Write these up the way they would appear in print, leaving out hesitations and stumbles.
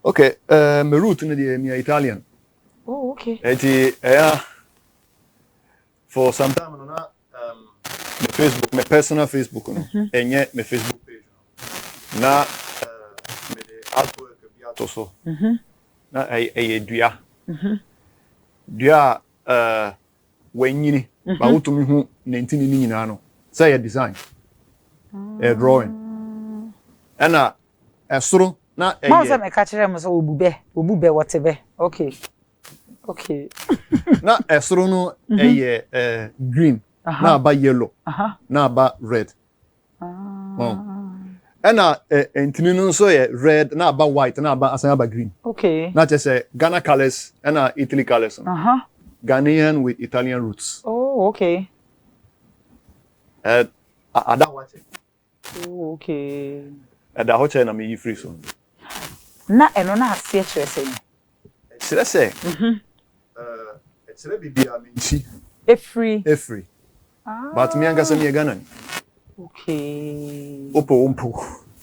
Okay, my root in the Italian. Oh, okay. For some time on my Facebook, my personal Facebook, and yet my Facebook page. Now, me the artwork be out also. Na dua. Dua when you ba utumi hu 19 ni nyina no. Say a design. A drawing. And esoro na Ma say me ka kire mo so obube whatever. Okay. Okay. Na esoro no green. Na ba yellow. Na ba red. And entini no so red na ba white na ba asan ba green. Okay. Na just Ghana colors and Italy colors. Ghanaian with Italian roots. Oh, okay. Ada watch. Oh, okay. Ada hoche na me free so. Na eno na ase kire say. Should I say? It's a baby aminchi. Free. But me anga me Ghana. Okay. Umpo.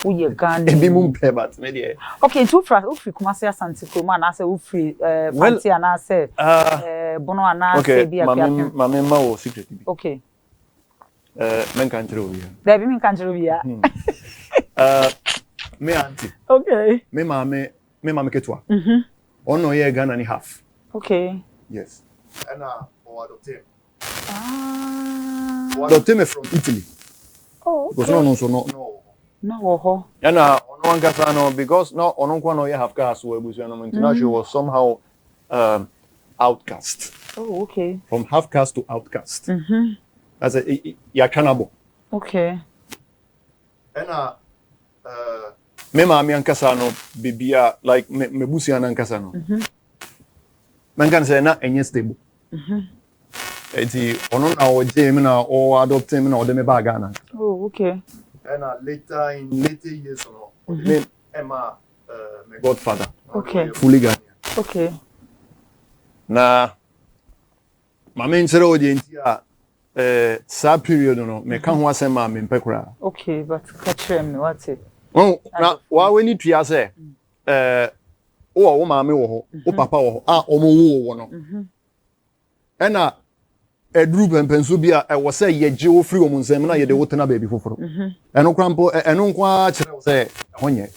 Uye Ghana. Ebi mumpe but me dey. Okay, two free Kumasi Asante Kroma na say free fancy na say bono na say bi apia. Mama ma o secret bi. Okay. Men kan tro bi. There be men kan tro bi ya. Me auntie. Okay. Me mama ketwa. Ono ye Ghana ni half. Okay. Yes. And or adopt him. Adopt him from Italy. Oh. Because no. And ono ankasa no because no ono kwa no ye half caste so ebusu no international was somehow outcast. Oh, okay. From half caste to outcast. As a ya cannibal. Okay. And me mama ankasa no bibia like me busi ankasa no. Man can say na enye stable. Eti ono na oje me na o adopt me na o de me ba Ghana. Oh, okay. And later years no me Emma my godfather. Okay. Fully Ghanaian. Okay. Na mama nsere oje nti a sa period no me ka ho asema me mpekura. Okay, but catch me what it. Oh, na wa we ni tua say wo mama wo ho, wo papa wo ho, omo wo no. Ena edru pempenso bi a wo say ye je wo free wo nsem na ye de wo tena baby foforo. Eno krampo eno nkwa kire wo say honye.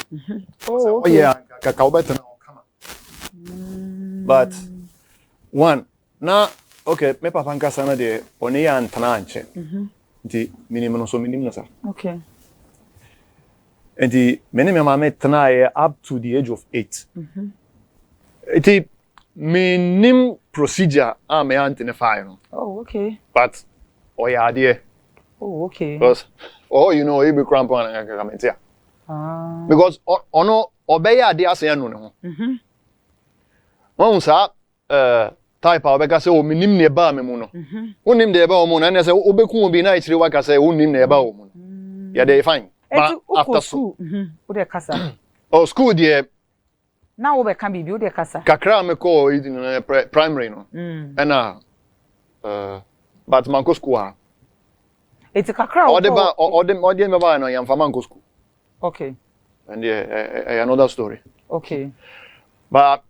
Oh, okay. Yeah, ka obetena o kama. But one, na okay, me papa nkasa na de oni ya ntana anche. Nti minimum no so minimum sa. Okay. And the many mama tena up to the age of 8. It minim procedure me antene fire. Oh, okay. But idea. Oh, okay. Because you know you be crampon and comment here. Because ono obey idea say no no. One sa type obeka say o minim ne ba me mu no. Onim de ba o mu na say obeku obi na ichire waka say onim ne ba o mu. Yeah, they fine. But after school, ode kasa. Oh, school there. Now we can be ode kasa. Kakra me call in primary no. And but manko school ha. It's kakra. Ode me ba no yam fa manko school. Okay. And another story. Okay. But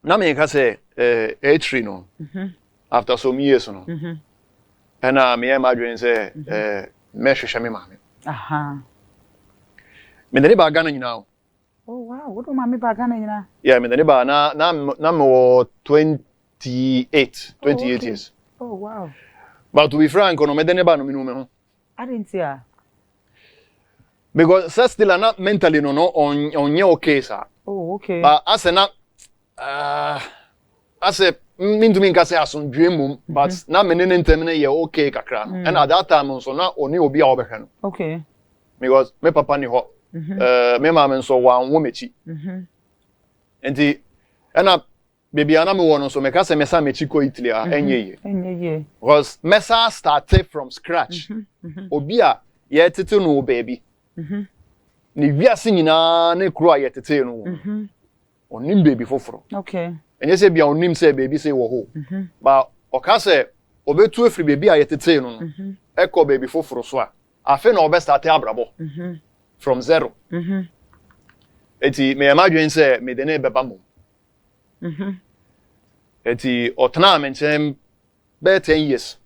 na me ka say H3 no. After some years no. And me am adwin say me hwehwe me mama. Me dani ba Ghana nyina. Oh wow, what do mama ba Ghana nyina? Yeah, me dani ba na me 28 years. Oh wow. But to be frank, no me dani ba no me no me ho. I didn't see her. Because still not mentally no on your case. Oh, okay. But as a mean to me can say asun dream but na me ne ntem ye okay kakra no. And at that time so na oni obi a obehwe no. Okay. Because me papa ni ho. Me mama so wan wo mechi. Enti na baby ana me won so me ka say me sa mechi ko Italy a enye. Because me sa started from scratch. Obi a ye tete no baby. Ni wiase nyina na kuro a ye tete no. Onim baby foforo. Okay. And you say be onim say baby say wo ho. But oka say obetu afri baby a yetete no no. Eko baby foforo so a. Afi na obe start abrabo. From zero. eti me imagine say me de na beba mo eti otna me nchem be 10 years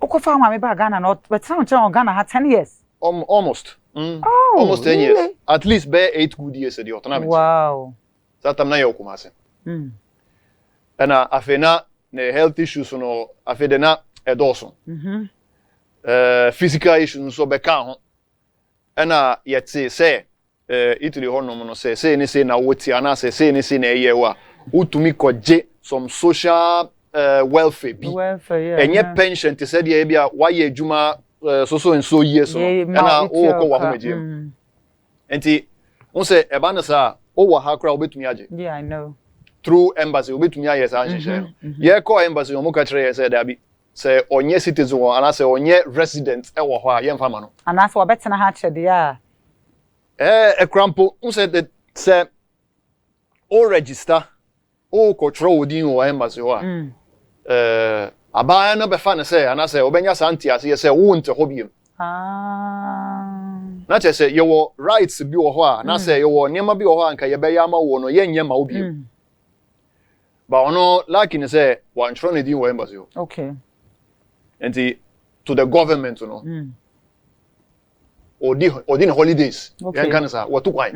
Okofa mama ba Ghana no but some Ghana had 10 years almost oh, almost 10 really? years at least be 8 good years the otna me wow satam na yokumase ana afena ne health issues no afede na edoso physical issues so be kan ho ana yetse say Italy honom no say ni say na woti ana say ni say na eye wa utumi koje some social welfare bi yeah enye pension te say dey bia wa ye adwuma so and so years no ana o ko wa homajem enti on say e ba na sa o wa ha kra obetumi age yeah I know through embassy obetumi aye sa nhye ye call embassy o mo ka kire ye say da bi say onye citizen wo ana say onye resident e wo ho a ye mfa ma no ana say obetena ha chede ya crampo on said say o register o control within o embassy ho abaya no be fa na say ana say obenya santi ase say wo nte ho biem na che say your rights bi wo ho a na say your niam bi wo ho anka ye be ya ma wo no ye nyema wo biem ba ono like ni say wan tro ne din wo embassy ho okay and to the government no or the holidays okay. Can say what to why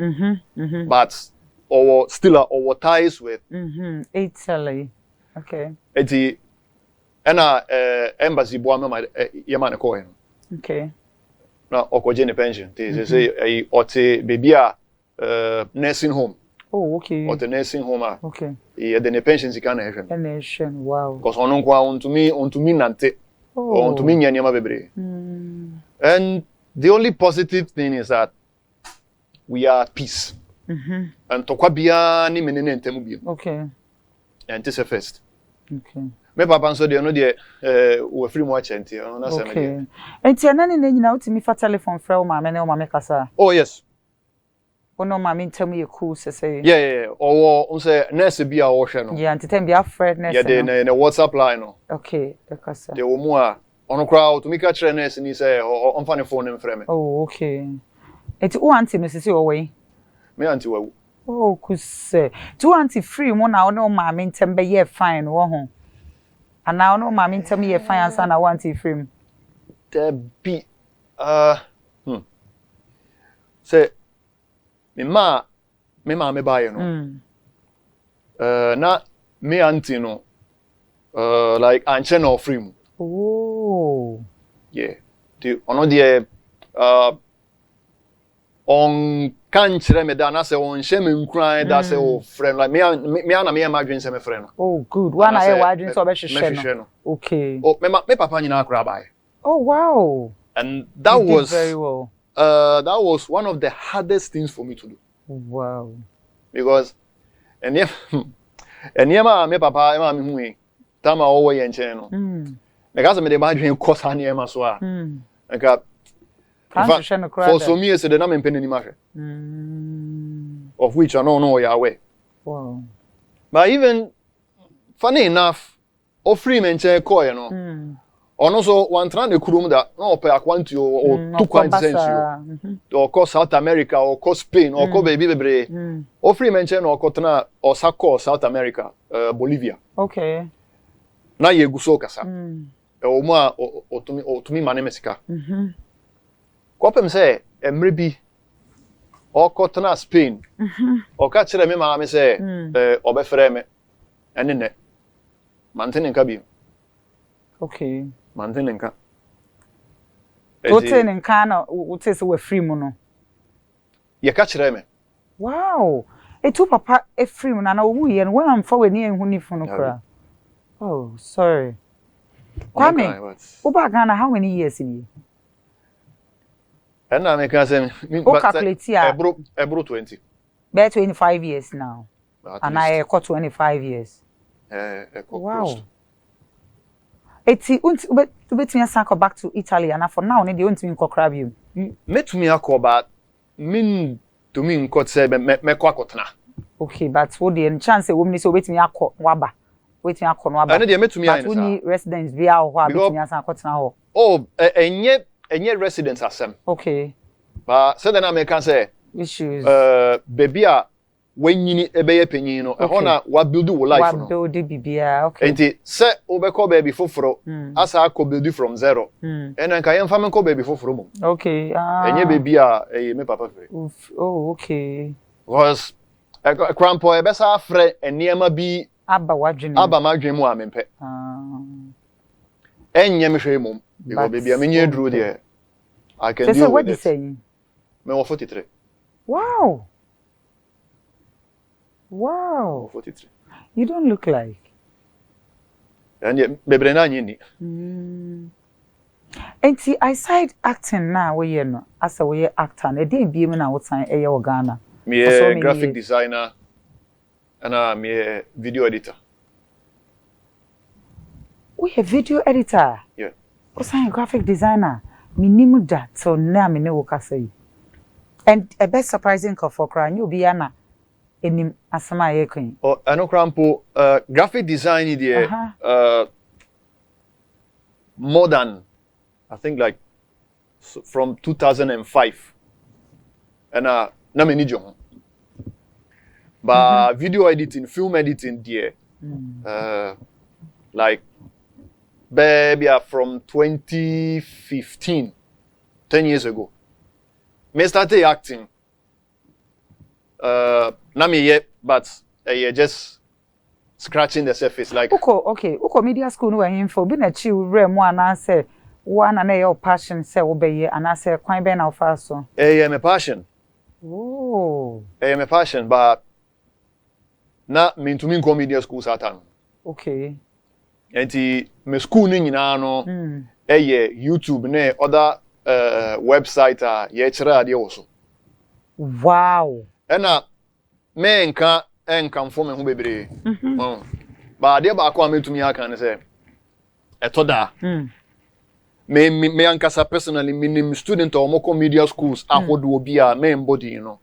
but or still or ties with Italy okay eti ana embassy bo ama yema na ko okay na okoje ne pension they say ote baby a nursing home oh okay or the nursing home okay e the pension zika na ehwem pension wow because ono kwa ontumi nante ontumi nya nyama bebre and the only positive thing is that we are at peace. And to kwabia ni menene ntemu bi. Okay. And this is first. Okay. Me papa so de no de we free mo achenti na say me. Okay. Enti anani na nyina utimi fa telephone frɛ o ma me ne o ma me kasa. Oh yes. Ono ma me ntemu ye cool say. Yeah. Or say nurse bi a wo hwe no. Yeah, ntem bi a friend nurse. Yeah, the WhatsApp line no. Okay, the kasa. De wo mu a ono kra to mika kire nurse ni say on fa ne phone no frɛ me. Oh, okay. Enti o auntie no sisi o we. Me auntie wawu. Oh, kuse. Tu auntie free mo na ono ma me ntem be ye fine wo ho. Ana ono ma me ntem ye fine ansa na auntie free mo. There be say me ma me buy no. Na me auntie no like anche no free mo. Oh. Yeah. Do ono de on kan kire me da na say on hye me nkran da say o friend like me na me ma dwen say me friend no. Oh good. One I wa dwen so be hye no. Okay. Oh me papa nyina akra bai. Oh wow. And that you was did very well. That was one of the hardest things for me to do. Wow. Because and yeah me papa ma me hu tama o wo ye nche no. Because me dey ma dwen course ani e ma so a. Nka for so me say the na me pen ni ma hwe. Of which I know you are aware. Wow. But even funny enough, offering me nche ko ye no. Ono so one tran de kurum da no pe akwantu o two quintessence or ko South America or ko Spain or ko baby bebre offering me nche no ko tana o sako South America Bolivia. Okay. Na ye guso kasa. O mu a otumi mane mesika. Ko pem say emre bi o ko tana Spain. O ka kire me ma me say obefere me ene ne mantene nka bi. Okay. Mantene nka. Tote nka na wote se we free mu no. Ye ka kire me. Wow. Etu papa e free mu na wo ye no wa amfa we ni enhu ni funu kra. Oh, sorry. Kwame, Uba Ghana, how many years in you? And I can say, ebro 20. Bear 25 years now. And I got 25 years. Wow. It's bet me a back to Italy, and for now, they want me to crab you. Met me a call, but mean to me, could say, me quacotna. Okay, but what the chance a woman is wait me a call waba. Waiting a corner, and they met to me. But only residents be out who are oh, and yet residents are some. Okay. But so then I can say, issues baby a when you need a baby penny no ehona wa build your life no wa build bibia okay enti se obekọ baby foforo asa akọ build from zero ena nka yemfa menko baby foforo mum okay enye baby a me papa free oh okay was grandpa ebesa afre eniema bi aba madwen mu amempe enye me hwe mum because baby amenye dru there I can so do what with you it. saying Me 43. Wow. 43. You don't look like. And yet, baby, na nyini. And see, I side acting now. We no, as a way actor. And they be me na what time? Ghana. Me a graphic designer, and I'm a video editor. We a video editor. Yeah. What's a graphic designer? Me nimu that so na me ne wokasa. And a best surprising for crying you be ana enim asama ye kan. Oh, I know crampo graphic design there more than I think like from 2005. And na me ni jo. But video editing, film editing there like baby from 2015 10 years ago. Me started acting. Na me yet, but just scratching the surface. Like Uko media school no info. Be na chi wure mu anase one na your passion say obeye anase kwan be na ofa so. My passion. Oh. My passion, but na me to me media school satan. Okay. Enti me school ni nyina no YouTube ne other website ye kire ade wo so. Wow. Ena me nka mfo me ho bebre. Ba ade ba akwa metumi aka ne se etoda. Me ankasa personally minim student o moko media schools ahodo obi a me embody no.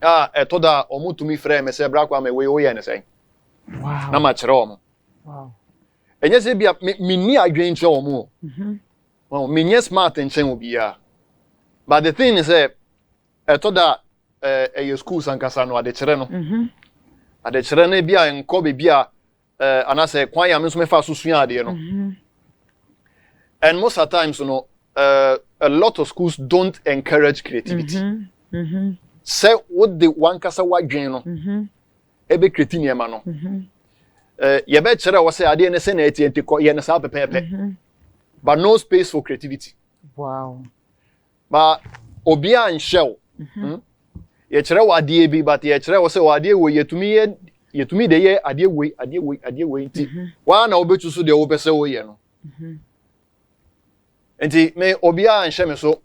Etoda o mutumi frɛ me se bra kwa me we wo ye ne se. Wow. Na ma kire o mo. Wow. Enye se bia me ni adwen kire o mo. Well, me smart and chen obi ya. But the thing is etoda your schools ankasa no ade kire no. Ade kire na bia enko be bia anase kwan ya me so me fa so sua ade no. And most of the times, you know, a lot of schools don't encourage creativity. Say what the one kasa wa dwen no. Ebe create niema no. Ye be kire wo say ade ne se na eti ko ye ne sa pepepe. But no space for creativity. Wow. But obia and shell. Ye kire wa ade bi but ye kire wo say wa ade we yetumi de ye ade we ti. Wa na obetu so de wo pese wo ye no. Enti me obia and sheme so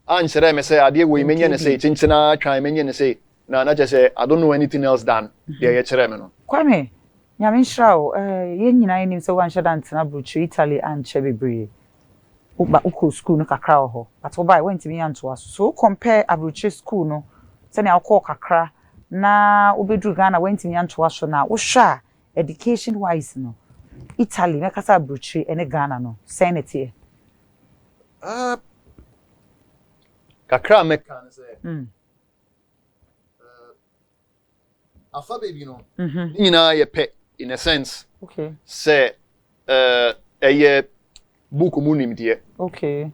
ansere me say ade we menye ne say chinchina try menye ne say na just say I don't know anything else than ye kire me no. Kwame nyame nhyrawo ye nyina enim se wan hyeda ntena brochu Italy and chebebre uko school no kakra ho but obai wentimi anto aso so compare abrochu school no se na akọ kakra na obedru Ghana wentimi anto aso na wo hwa education wise no Italy na kasa abrochu ene Ghana no senate kakra meka ne se afa baby no nyina ye pe in a sense. Okay. Say a book munim dear. Okay.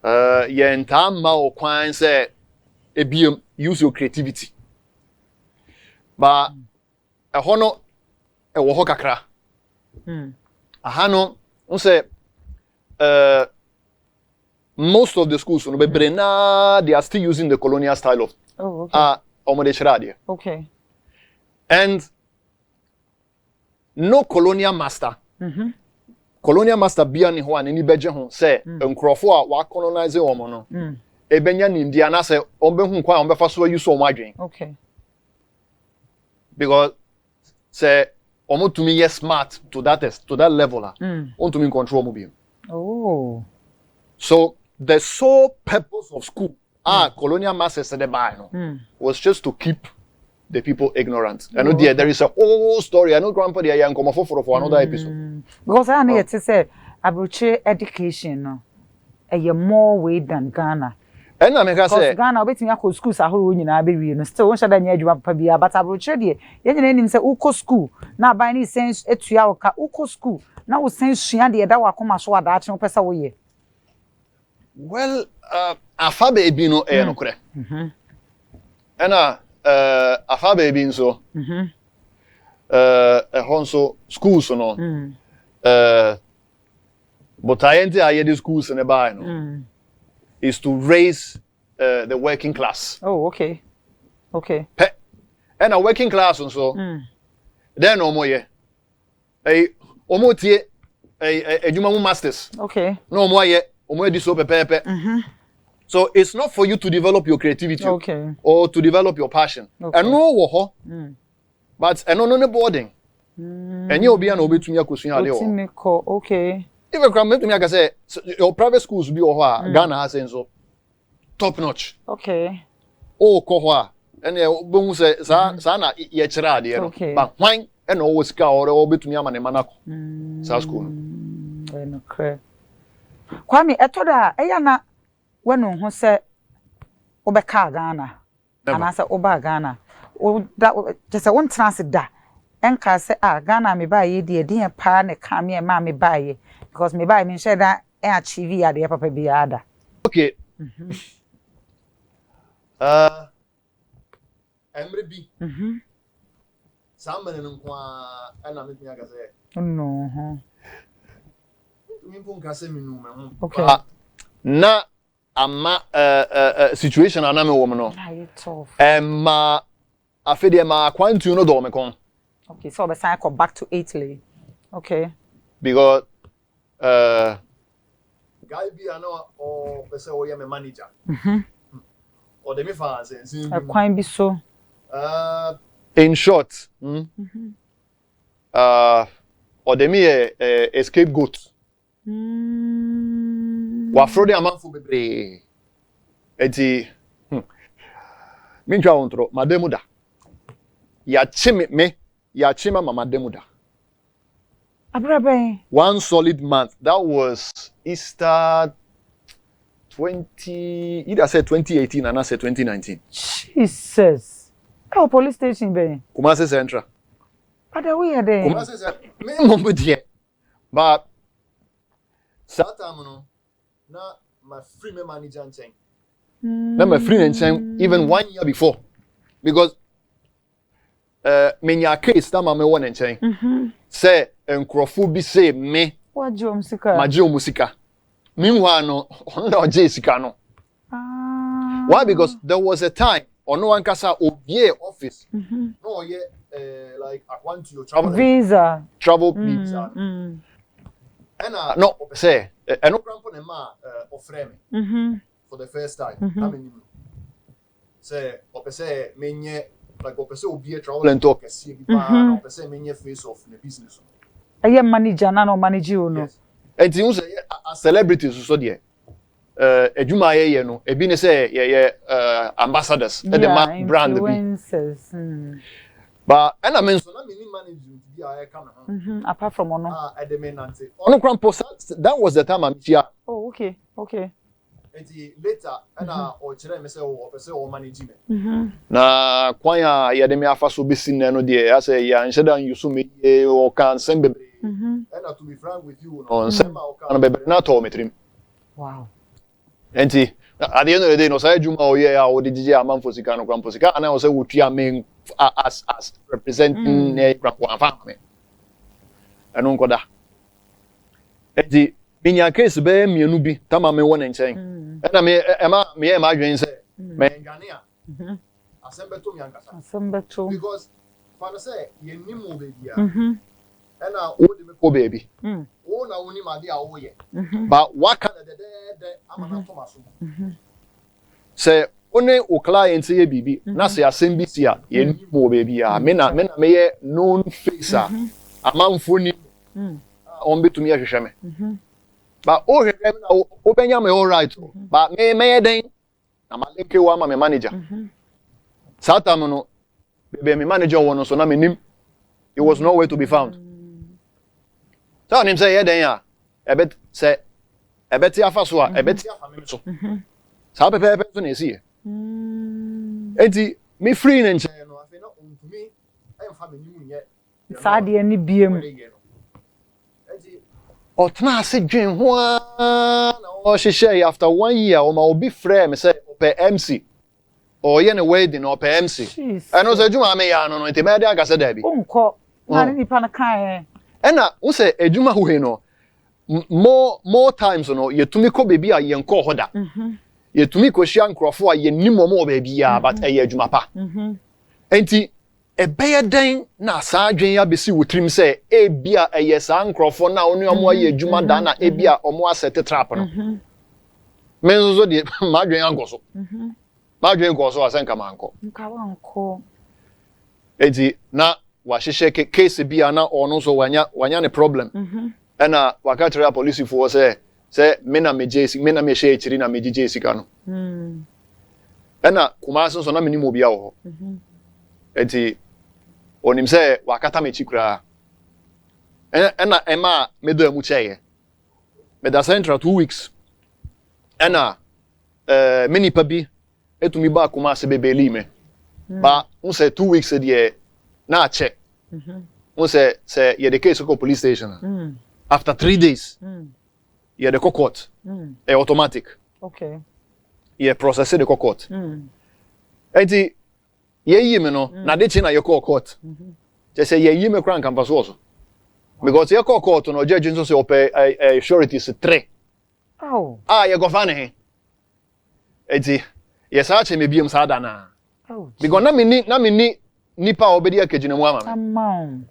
Ye entama o kwan say use your creativity. But a hono e wo ho kakra. Ahano on say most of the schools no be brena they are still using the colonial style of okay. And no colonial master. Colonial master bia ni ho ani beje ho say nkrofo a wa colonize omo no. Ebenya ni India na say obehu kwa ombefa so use omo adwen. Okay. Because say omo to me yes smart to that level on to me control omo bi. Oh. So the sole purpose of school colonial masters said no was just to keep the people ignorant. I know there is a whole story. I know grandpa there and come for another episode. Because I know say abroad education no more way than Ghana. And I make her say Ghana waiting ya schools ahoro nyina be wi no still won shada nya adwuma papa bia but abrochre de ye nyina nim say uko school na ban ni sense etua wo ka uko school na wo sense sua de da wakoma so wada ache wo pesa wo ye. Well, afa baby no e no kure. And afa baby so honso schools no but I enter the schools in the buy no is to raise the working class. Oh, okay. And a working class and so then no more ye omotie a juma masters. Okay. No more ye omo di so pepe. So it's not for you to develop your creativity or to develop your passion. And no wo but no boarding. And you be an obetumi akosua ade o. Okay. Even come to me I say your private schools be o ho Ghana has so top notch. Okay. Oh ko ho a and bohu say sa na ye kira ade no. But when and always ka or obetumi ama ne manako. Sa school. No cre. Kwame etoda eya na wenu ho se obeka Ghana. Ana se oba Ghana. O da just won trans da. Enka se Ghana me ba ye de pa ne ka me ma me ba ye because me ba me share da achieve ya de papa bi ada. Okay. Emre bi. Samene nkwa na me nya ka se. No. Me pon ka se me nu me ho. Okay. Na ama situation ana me wo me no. Tough. Ma afede ma kwantu no do me kon. Okay, so the cycle back to Italy. Okay. Because guy be ano or person o ye me manager. Or the me fans kwan bi so. In short, or the me a scapegoat. Wa frode amanfo bebre. Eti minja ontro mademu da. Ya chime me ya chima mama demuda. Abrabe. 1 solid month. That was Easter 20 either said 2018 and I said 2019. Jesus. Oh, police station be. Kumasi Central. But we are there. Kumasi Central. Me mumbo die. But Saturday no na my free me manager and chain. Na my free and chain even 1 year before. Because menya case that mama won and chain. Say enkrofo bi say me. Wajo musika. Majo musika. Meanwhile no on Jessica no. Why? Because there was a time on no one kasa obie office. No ye like I want your travel visa. Travel visa. And no say no grandpa na ma offer me. For the first time. I mean say say menye like opese obi travel and talk see bi pa opese menye face of the business. Aye manager na no manage you no. And you say celebrities so there. Ejuma ye no e bi ne say ye ambassadors the brand influencers. But and I mean so na me management bi I can apart from ono. Ono grandpa that was the time I'm here. Oh okay. And later and or chere me say o opese o management. Na kwanya ye de me afa so be sin no de I say ya nsheda yusu me o kan sembe. And to be frank with you, no, o kan be na to metrim. Wow. And at the end of the day, no say juma o ye o de jije amanfo sika no kwampo sika and I say wotua men as representing kwampo afa me. Eno nkoda. And minya case be mienu bi tama me won nchen. And me adwen say me Ghanaian. Asembeto mi ankasa. Asembeto. Because for say ye nimu baby a. And o de me ko baby. O na woni ma de a wo ye. But what kind of the amana Thomas. Say one o client ye bibi na say asem bi sia ye nimu baby a me na me ye known face a amanfo ni. On betumi ahwehwe me. But oh, open your all right. But me den. I'm a link you my manager. Satamono, baby, my manager won so na me nim. It was nowhere to be found. So him say yeah then ya. E bet say e bet ya fa so a e bet ya fa me so. Sa pepe so na esi. Enti me free na nche no afi na ontumi ayemfa menyimu nye. Sa de ani biem. Enti otna ase dwen ho na o hyehyɛ after 1 year o ma obi frɛ me say ope MC. O ye na wedding ope MC. Eno say dwuma me ya no no enti me de agase da bi. Onko na nipa na kan Ena wo say adwuma ho no more times no yetumi ko bebi a yenko hoda. Yetumi ko hia nkrofo a yenim mo bebi a but eye adwuma pa. Enti ebeye den na saa adwen ya besi wotrim say ebia eye saa nkrofo na onu amo aye adwuma da na ebia omo asete trap no. Menzo de madwen angoso. Madwen goso asenka manko. Nka wanko. Enti na wa hyehyɛ case bia na ono so wanya ne problem. Ena wakatira police for say me na me hye ekiri na me gije sika no. Ena kuma so na me ni mo bia wo ho. Enti onim say wakata me chikura. Ena ema me do amu cheye. Me da central 2 weeks. Ena many pabi etumi ba kuma se bebeli me. Ba un say 2 weeks de na check. Un say ye the case go police station. After 3 days. Ye the court. Automatic. Okay. Ye process the court. Enti ye yi me no na de chi na ye call court. Just say ye yi me kran campus also. Because ye call court no judge nso say opay sureties 3. Oh. Ye go fa ne. Enti ye sa che me biem sa da na. Oh. Because na me ni nipa obedi akejina mu ama me. Amount.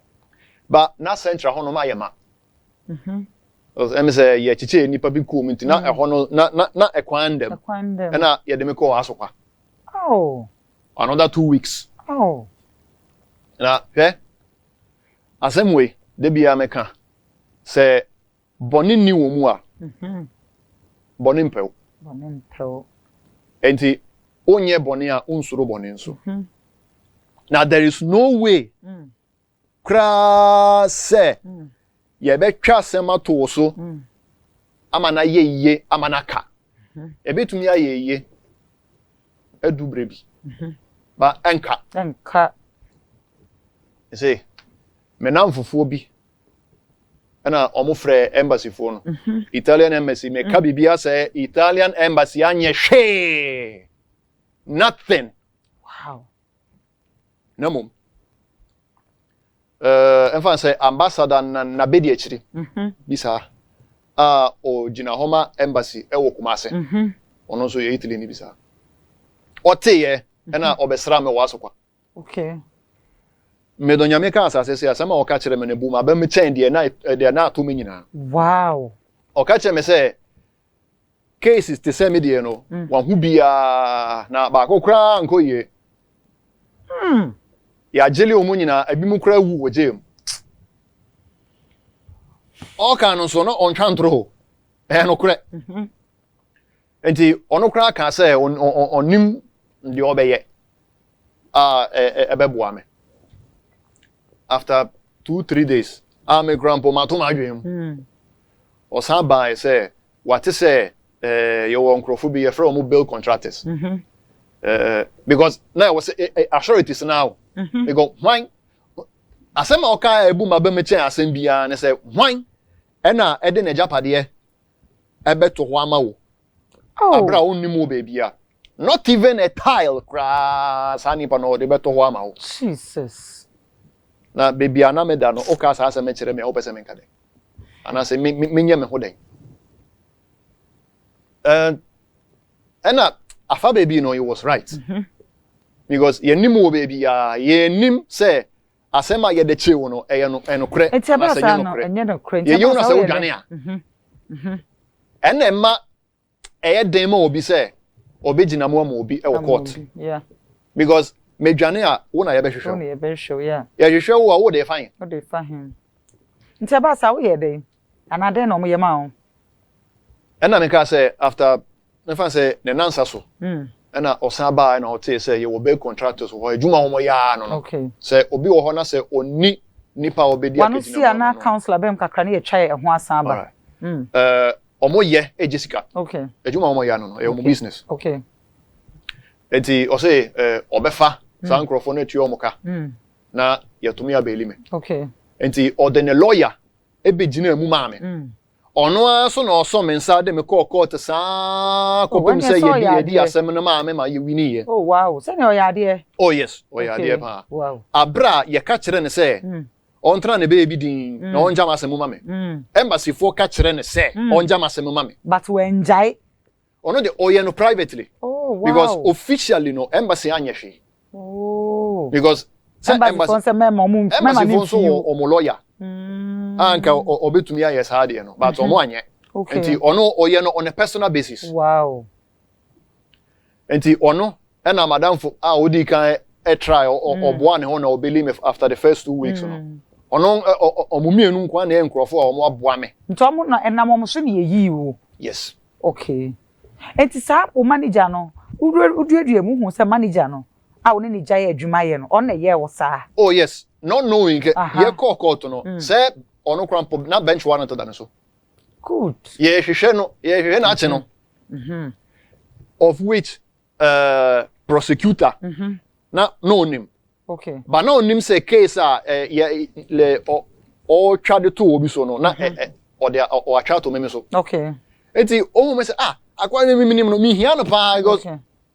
But na central hono ma ye ma. Emi say ye chiche nipa bi ku minti na hono na ekwandem. Na ye de me ko asokwa. Oh. Another 2 weeks. Oh. Na asemwe de bia meka say boni ni wo mu a. Boni mpew. Enti onye boni a unsuro boni nso. Now there is no way kra se ye betwa sema to so amana ye amana ka ebetumi aye edubre bi ba enka say menam fufuo bi ana omofre embassy fo no Italian embassy me ka bibia say Italian embassy anye hwe nothing. Wow. No mum. Enfan say ambassador na bedi echiri. Bisa. O jina homa embassy e wo Kumase. Ono so ye Italy ni bisa. Ote ye na obesra me wasokwa. Okay. Me do nyame ka asase se asema o ka kire me ne bu ma ba me chen de na to me nyina. Wow. O ka kire me say cases te se me de no wan hu bia na ba kokra nkoye. Ya jeli omu nyina abimu kra wu wojem. O ka no so no ontwantro. No kra. Enti ono kra ka say onim ndi obeye. Ebeboa me. After 2-3 days, my grandpa mato ma adwem. O san ban say what say your nkrofo be from bill contractors. Because now was authorities now. They go why asema oka ebu ma be me chen asem bia ne say why na e de na japade ebeto ho ama wo abra onimo be bia not even a tile cra sani pa no de beto ho ama wo Jesus na baby ana me da no oka sa asem kire me o pese me nkade ana say menye me ho den afa baby no he was right. Because ye nim wo baby ya ye nim say asema ye de chewo no eno kre na say no kre ye yo na say odwane a ena ma eye den ma obi say obegina mo ma obi e wo court. Yeah. Because medwane a wo na ye be hwehwe wo na ye be hwehwe ya ye hwehwe wo a wo de fine wo de fine nti aba sa wo ye den ana den no mo ye ma wo ena me ka say after nefa say ne nansa so na osaba na hotel say you will be contractors wo adwuma ho ya no. Okay. Say obi wo ho na say oni nipa obedi akejina. Wanu si na counselor bem kakra na ye twa e ho asaba. omo ye Jessica. Okay. Ejuma omo ya no no business. Okay. Enti o say obefa sa nkrofo na tuo omoka. Na yetumi abeli me. Okay. Enti o de ne lawyer ebegina mu maame. Ono aso na oso mensa de me call court sa kopem say ye asem na maame ma ye wini ye. Oh wow. Say na oyade. Oh yes, oyade pa. Wow. Abra ye ka kire ne say ontra ne baby din na onja masem mame. Embassy for ka kire ne say onja masem mame. But we enjoy. Ono de oye no privately. Oh wow. Because officially no embassy anyehwe. Oh. Because embassy say me so omo lawyer. Anka obetumi aye sa de no but omo anye. Okay. Enti ono oye no on a personal basis. Wow. Enti ono na madam fo odi kan try oboa ne ho na obeli me after the first 2 weeks no. Ono omumienu nkwa na enkrofo omo aboa me. Nti omo na enam omo so ne yi wo. Yes. Okay. Enti sa o manager no uduadua mu hu se manager no a woni ne gyae adwuma ye no on na ye wo sa. Oh yes, not knowing ye call court no say ono krampo na bench warrant to that so. Good. Ye hwehwe na ache no. Of which prosecutor na no name. Okay. But no name say case le o twade to obi so no na o atwa to me so. Okay. Enti o me say akwa me minim no me hia no pa because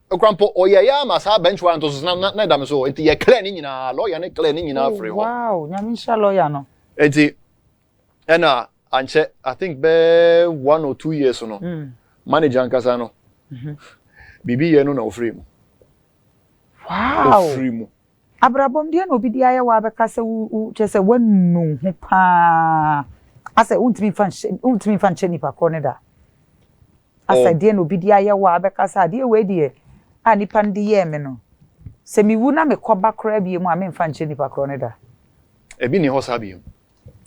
okrampo oya ma sa bench warrant to na da me so enti ye clear ni nyina lawyer ne clear ni nyina free ho. Wow, nyamisha lawyer no. Enti anche I think be 1 or 2 years no. Manager nkasa no. Bibi ye no na ofree mu. Wow. Ofree mu. Abrabom dia no obi dia ye wa beka se u che se wanu ho pa. Ase untimi fan cheni pa ko ne da. Asa dia no obi dia ye wa beka sa dia we die a nipa ndi ye me no. Se mi wu na me koba kra bi mu a me fan cheni pa ko ne da. Ebi ni ho sa bi.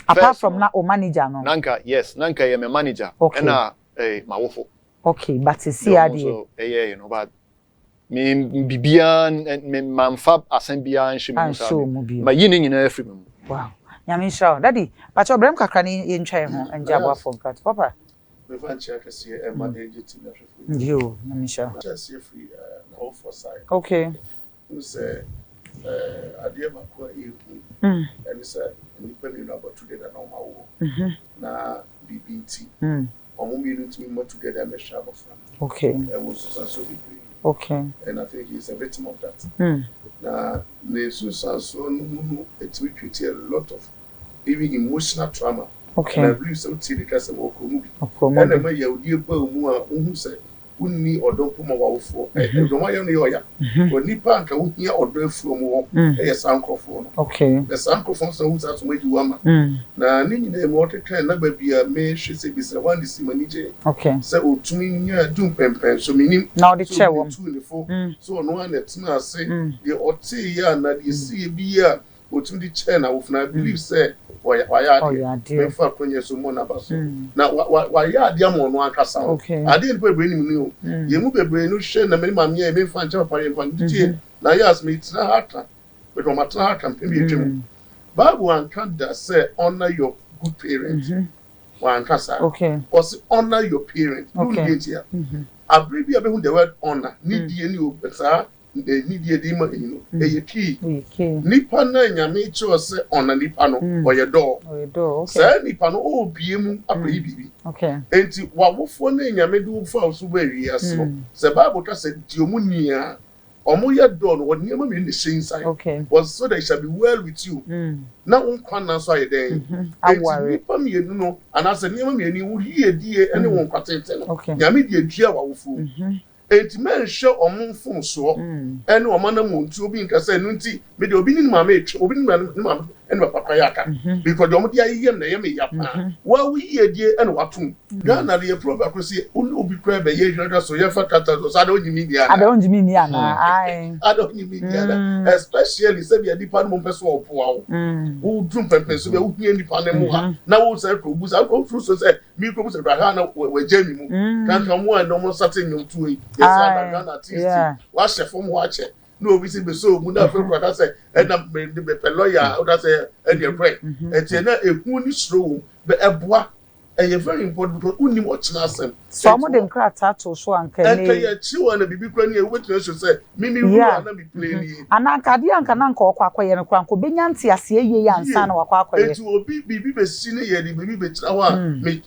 Apart from na o manager no. Nanka yes, nanka ye me manager. Okay. Na mawofo. Okay, but see ade. So you know but me bibian me manfa asembia nhwe mu sa. Ma yini nyina afri mu. Wow. Nyamisha, daddy, but your brem kakra ni ntwe ho enja bo afom kat. Papa. Me fan check see e ma agent na hwefo. Yo, nyamisha. Just free na all for side. Okay. You say ade ma ko and say nipa mi no about together na ma wo. Na BBT. Omo mi no to me together me share of. Okay. And was so big. Okay. And I think he's a victim of that. Now, the so it will create a lot of even emotional trauma. Okay. And I believe some because of movie. And I may you who said, Uni or don't put my wife for. And the way only oya. When Nipa can hear or drive from war, a uncle. Okay. The uncle from some who's out to make you woman. Now, Nini, water can never be a man, she said, be one this manager. Okay. So, to me, doom pen, so meaning now the chair 2 in the 4. So, no one that's not saying, the Otia, and that you see a beer, or to the chair now, if I believe, say, why are dear for 20 years or more about so. Now, why are dear more one castle? Okay. I didn't bring you. You move a brain, no shame, and many mammy, and find job for you. Now, yes, me, it's not hard, but on my heart can be a dream. But one can't say, honor your good parents. One casa. Okay. Was honor your parents. Okay. I believe you have the word honor. Need you, but they need a demon, a key. Nipa na nyame cho say honor nipa no or your door. Okay. Say nipa no o biem abibi. Okay. Enti wawofo na nyame do fa so ba wiase no. Say Bible ka say diomunia omo ye door no woni ma me ni inside. Okay. Was so that it shall be well with you. Na unkwa na so ayeden. Enti nipa me enu no anase nipa me eni wo hie die ene won kwatete no. Nyame die dua wawofo. Enti men show omo fun so ene o mana muntu obi nka say nu nti me de obi ni ma me etwe obi ni ma ene papa yaka because de omo dia yem na yem ya pa wa wi yedie ene watum Ghana le probe akosi obi kra be ye hwada so ye fa kata so ada onyimi dia na ada onyimi ni ana ai ada onyimi dia na especially say be dipa no mpeso opoa wo drum pempe so be wo hie dipa na mu ha na wo say probusa wo fru so say mi probusa dra ha na we jami mu kan kan mo no mo sate nyum tu yi yes Ghana artist wa chef mo wa che no we see be so mu na fe kwata say e na be lawyer o da say e dey pray e tie na eku ni slow be eboa very important because unim ochinasem so mo de nkrata to so anka ne ya chiwa na bibi kwa ni e wetu so say mimi ru na mi play ni ananka de anka na nka okwa akoye no kranko benya nti ase ye ya ansa na wakwa akoye etu obi bibi be si ne ye di bibi be tira wa me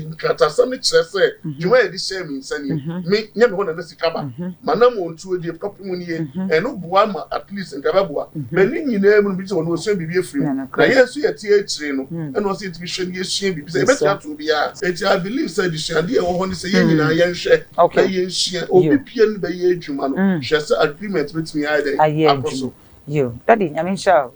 nkrata sam ne kire say juma ye di share mi nsani me nya me ho na sika ba manam ontu odi kopim ni ye eno boa ma at least nka ba boa be ni nyina mu bi so no so bibi afiri na ye so ye tie akire no eno so ye ti bi hwe ni ye hwe bibi say be tia to bia I believe said the shandi e wo ho ni say ye nyina ye nhwe na ye hwe obi pie ni be ye adwuma no hwe say agreement between either akoso you daddy nyame sha